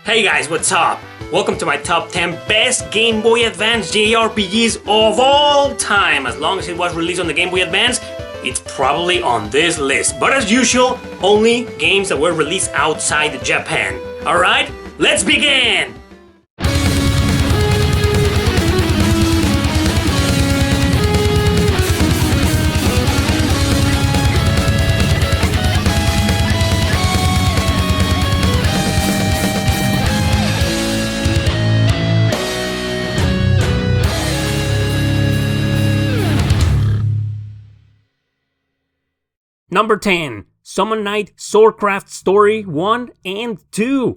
Hey guys, what's up? Welcome to my top 10 best Game Boy Advance JRPGs of all time. As long as it was released on the Game Boy Advance, it's probably on this list. But as usual, only games that were released outside Japan. Alright, let's begin! Number 10. Summon Night Soulcraft Story 1 and 2.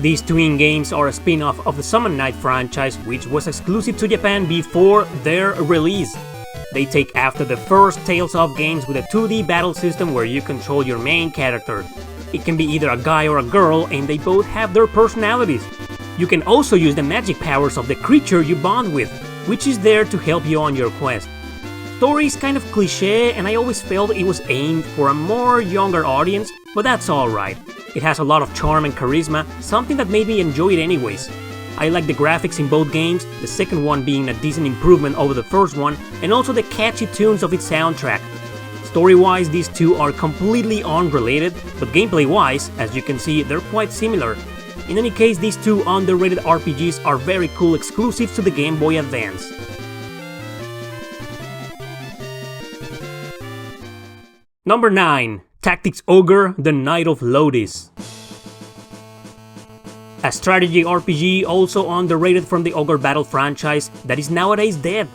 These twin games are a spin-off of the Summon Night franchise, which was exclusive to Japan before their release. They take after the first Tales of games with a 2D battle system where you control your main character. It can be either a guy or a girl, and they both have their personalities. You can also use the magic powers of the creature you bond with, which is there to help you on your quest. Story is kind of cliché, and I always felt it was aimed for a more younger audience, but that's alright. It has a lot of charm and charisma, something that made me enjoy it anyways. I like the graphics in both games, the second one being a decent improvement over the first one, and also the catchy tunes of its soundtrack. Story-wise, these two are completely unrelated, but gameplay-wise, as you can see, they're quite similar. In any case, these two underrated RPGs are very cool exclusives to the Game Boy Advance. Number 9. Tactics Ogre, The Knight of Lotus. A strategy RPG also underrated from the Ogre Battle franchise that is nowadays dead.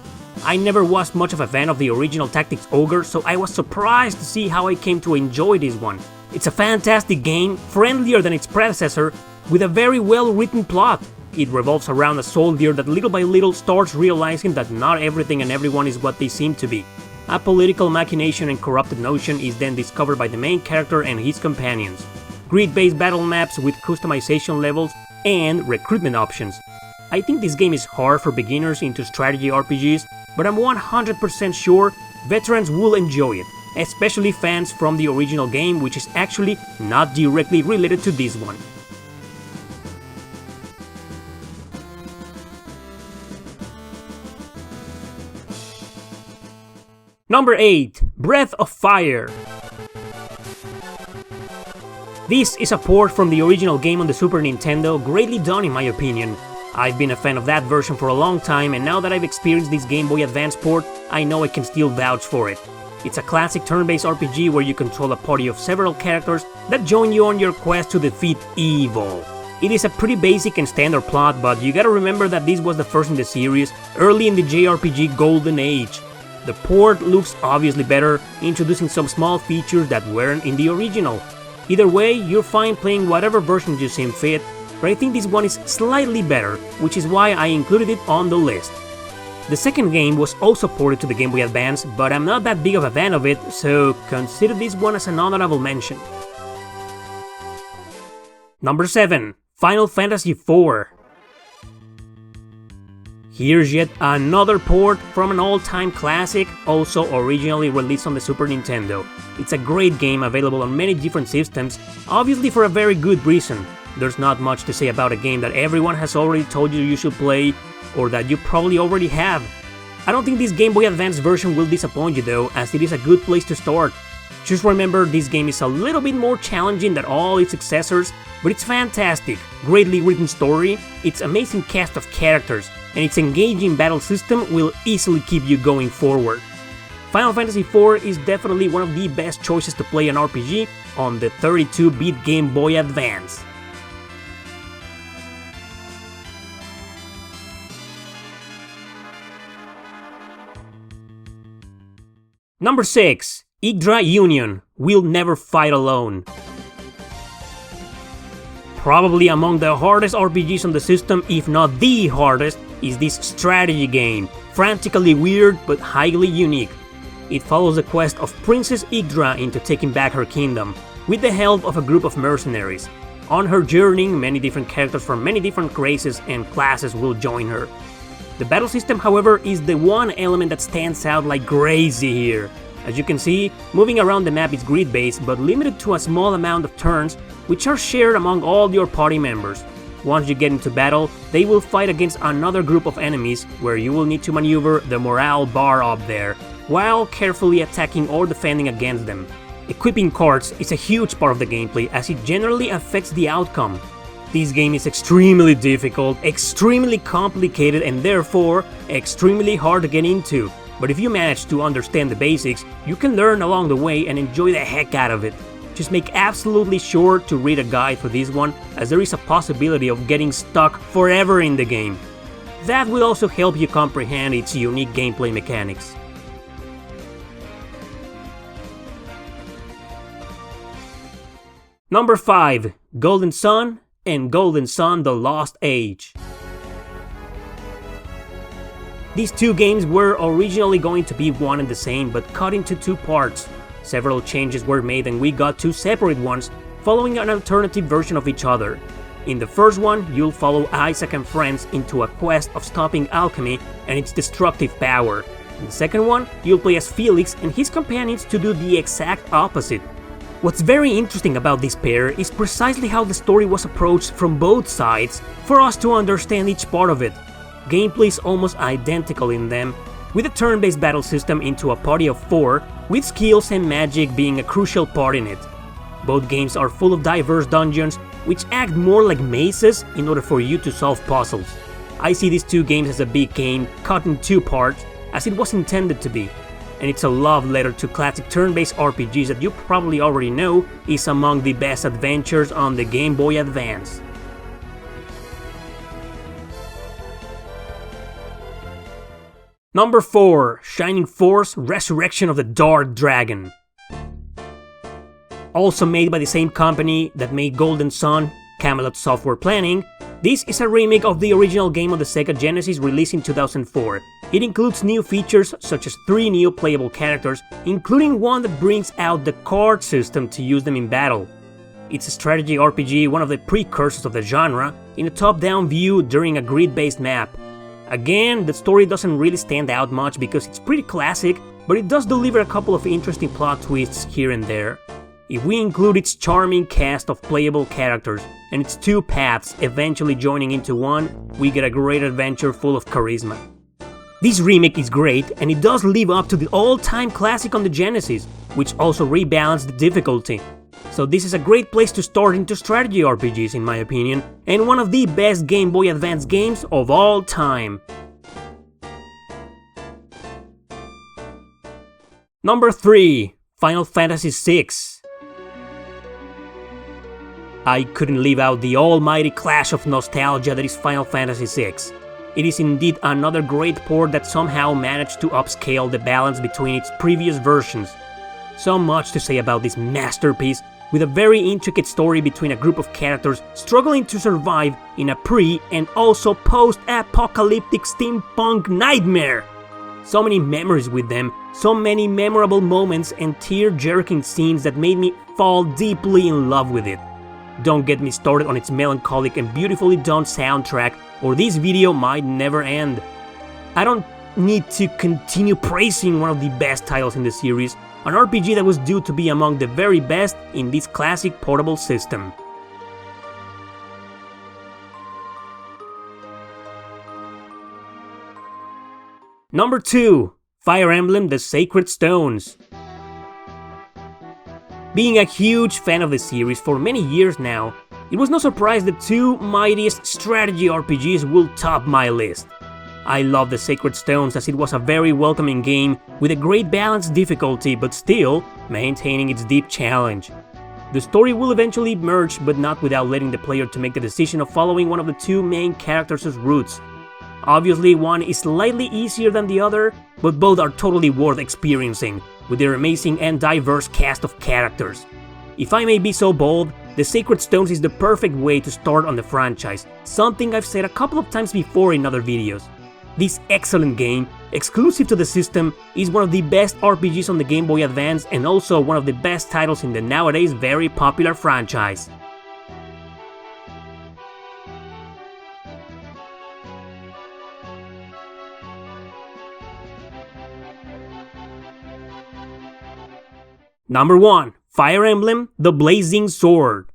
I never was much of a fan of the original Tactics Ogre, so I was surprised to see how I came to enjoy this one. It's a fantastic game, friendlier than its predecessor, with a very well-written plot. It revolves around a soldier that little by little starts realizing that not everything and everyone is what they seem to be. A political machination and corrupted notion is then discovered by the main character and his companions. Grid-based battle maps with customization levels and recruitment options. I think this game is hard for beginners into strategy RPGs, but I'm 100% sure veterans will enjoy it, especially fans from the original game, which is actually not directly related to this one. Number 8. Breath of Fire. This is a port from the original game on the Super Nintendo, greatly done in my opinion. I've been a fan of that version for a long time, and now that I've experienced this Game Boy Advance port, I know I can still vouch for it. It's a classic turn-based RPG where you control a party of several characters that join you on your quest to defeat evil. It is a pretty basic and standard plot, but you gotta remember that this was the first in the series, early in the JRPG golden age. The port looks obviously better, introducing some small features that weren't in the original. Either way, you're fine playing whatever version you seem fit, but I think this one is slightly better, which is why I included it on the list. The second game was also ported to the Game Boy Advance, but I'm not that big of a fan of it, so consider this one as an honorable mention. Number 7. Final Fantasy IV. Here's yet another port from an all-time classic, also originally released on the Super Nintendo. It's a great game available on many different systems, obviously for a very good reason. There's not much to say about a game that everyone has already told you should play, or that you probably already have. I don't think this Game Boy Advance version will disappoint you though, as it is a good place to start. Just remember, this game is a little bit more challenging than all its successors, but it's fantastic, greatly written story, its amazing cast of characters, and its engaging battle system will easily keep you going forward. Final Fantasy IV is definitely one of the best choices to play an RPG on the 32-bit Game Boy Advance. Number 6. Yggdra Union, We'll Never Fight Alone. Probably among the hardest RPGs on the system, if not the hardest, is this strategy game, frantically weird but highly unique. It follows the quest of Princess Yggdra into taking back her kingdom, with the help of a group of mercenaries. On her journey, many different characters from many different races and classes will join her. The battle system, however, is the one element that stands out like crazy here. As you can see, moving around the map is grid-based but limited to a small amount of turns, which are shared among all your party members. Once you get into battle, they will fight against another group of enemies, where you will need to maneuver the morale bar up there, while carefully attacking or defending against them. Equipping cards is a huge part of the gameplay as it generally affects the outcome. This game is extremely difficult, extremely complicated, and therefore extremely hard to get into. But if you manage to understand the basics, you can learn along the way and enjoy the heck out of it. Just make absolutely sure to read a guide for this one, as there is a possibility of getting stuck forever in the game. That will also help you comprehend its unique gameplay mechanics. Number 5. Golden Sun and Golden Sun: The Lost Age. These two games were originally going to be one and the same, but cut into two parts. Several changes were made and we got two separate ones, following an alternative version of each other. In the first one, you'll follow Isaac and friends into a quest of stopping alchemy and its destructive power. In the second one, you'll play as Felix and his companions to do the exact opposite. What's very interesting about this pair is precisely how the story was approached from both sides for us to understand each part of it. Gameplay is almost identical in them, with a turn-based battle system into a party of 4, with skills and magic being a crucial part in it. Both games are full of diverse dungeons, which act more like mazes in order for you to solve puzzles. I see these two games as a big game cut in two parts, as it was intended to be. And it's a love letter to classic turn-based RPGs that you probably already know is among the best adventures on the Game Boy Advance. Number 4. Shining Force: Resurrection of the Dark Dragon. Also made by the same company that made Golden Sun, Camelot Software Planning, this is a remake of the original game on the Sega Genesis released in 2004. It includes new features such as 3 new playable characters, including one that brings out the card system to use them in battle. It's a strategy RPG, one of the precursors of the genre, in a top-down view during a grid-based map. Again, the story doesn't really stand out much because it's pretty classic, but it does deliver a couple of interesting plot twists here and there. If we include its charming cast of playable characters and its 2 paths eventually joining into one, we get a great adventure full of charisma. This remake is great, and it does live up to the all-time classic on the Genesis, which also rebalanced the difficulty. So this is a great place to start into strategy RPGs in my opinion, and one of the best Game Boy Advance games of all time. Number 3. Final Fantasy VI. I couldn't leave out the almighty clash of nostalgia that is Final Fantasy VI. It is indeed another great port that somehow managed to upscale the balance between its previous versions. So much to say about this masterpiece, with a very intricate story between a group of characters struggling to survive in a pre- and also post-apocalyptic steampunk nightmare. So many memories with them, so many memorable moments and tear-jerking scenes that made me fall deeply in love with it. Don't get me started on its melancholic and beautifully done soundtrack, or this video might never end. I don't need to continue praising one of the best titles in the series, an RPG that was due to be among the very best in this classic portable system. Number 2. Fire Emblem: The Sacred Stones. Being a huge fan of the series for many years now, it was no surprise that 2 mightiest strategy RPGs will top my list. I love the Sacred Stones as it was a very welcoming game with a great balanced difficulty but still maintaining its deep challenge. The story will eventually merge, but not without letting the player to make the decision of following one of the 2 main characters' routes. Obviously one is slightly easier than the other, but both are totally worth experiencing, with their amazing and diverse cast of characters. If I may be so bold, the Sacred Stones is the perfect way to start on the franchise, something I've said a couple of times before in other videos. This excellent game, exclusive to the system, is one of the best RPGs on the Game Boy Advance and also one of the best titles in the nowadays very popular franchise. Number 1. Fire Emblem: The Blazing Sword.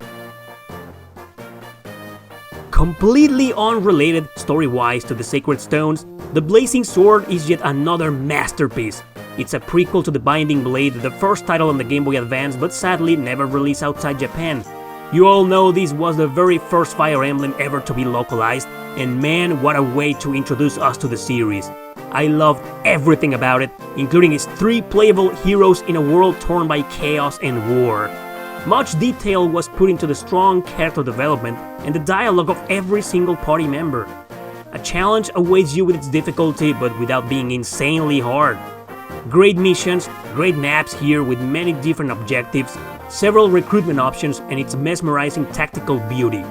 Completely unrelated story-wise to the Sacred Stones, The Blazing Sword is yet another masterpiece. It's a prequel to The Binding Blade, the first title on the Game Boy Advance, but sadly never released outside Japan. You all know this was the very first Fire Emblem ever to be localized, and man, what a way to introduce us to the series. I loved everything about it, including its 3 playable heroes in a world torn by chaos and war. Much detail was put into the strong character development and the dialogue of every single party member. A challenge awaits you with its difficulty, but without being insanely hard. Great missions, great maps here with many different objectives, several recruitment options, and its mesmerizing tactical beauty.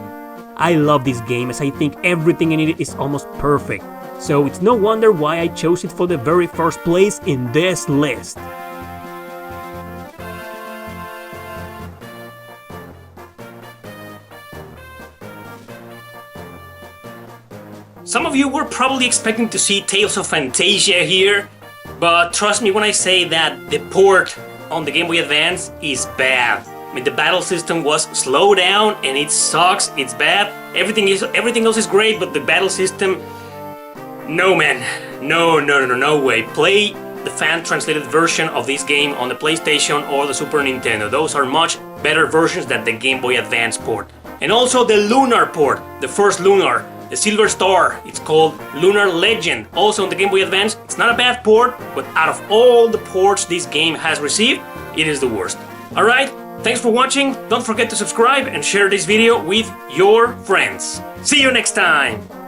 I love this game as I think everything in it is almost perfect, so it's no wonder why I chose it for the very first place in this list. Some of you were probably expecting to see Tales of Phantasia here, but trust me when I say that the port on the Game Boy Advance is bad. I mean, the battle system was slowed down and it sucks, it's bad. Everything else is great, but the battle system... No man, no way. Play the fan-translated version of this game on the PlayStation or the Super Nintendo. Those are much better versions than the Game Boy Advance port. And also the Lunar port, the first Lunar. The Silver Star, it's called Lunar Legend, also on the Game Boy Advance. It's not a bad port, but out of all the ports this game has received, it is the worst. Alright, thanks for watching, don't forget to subscribe and share this video with your friends. See you next time!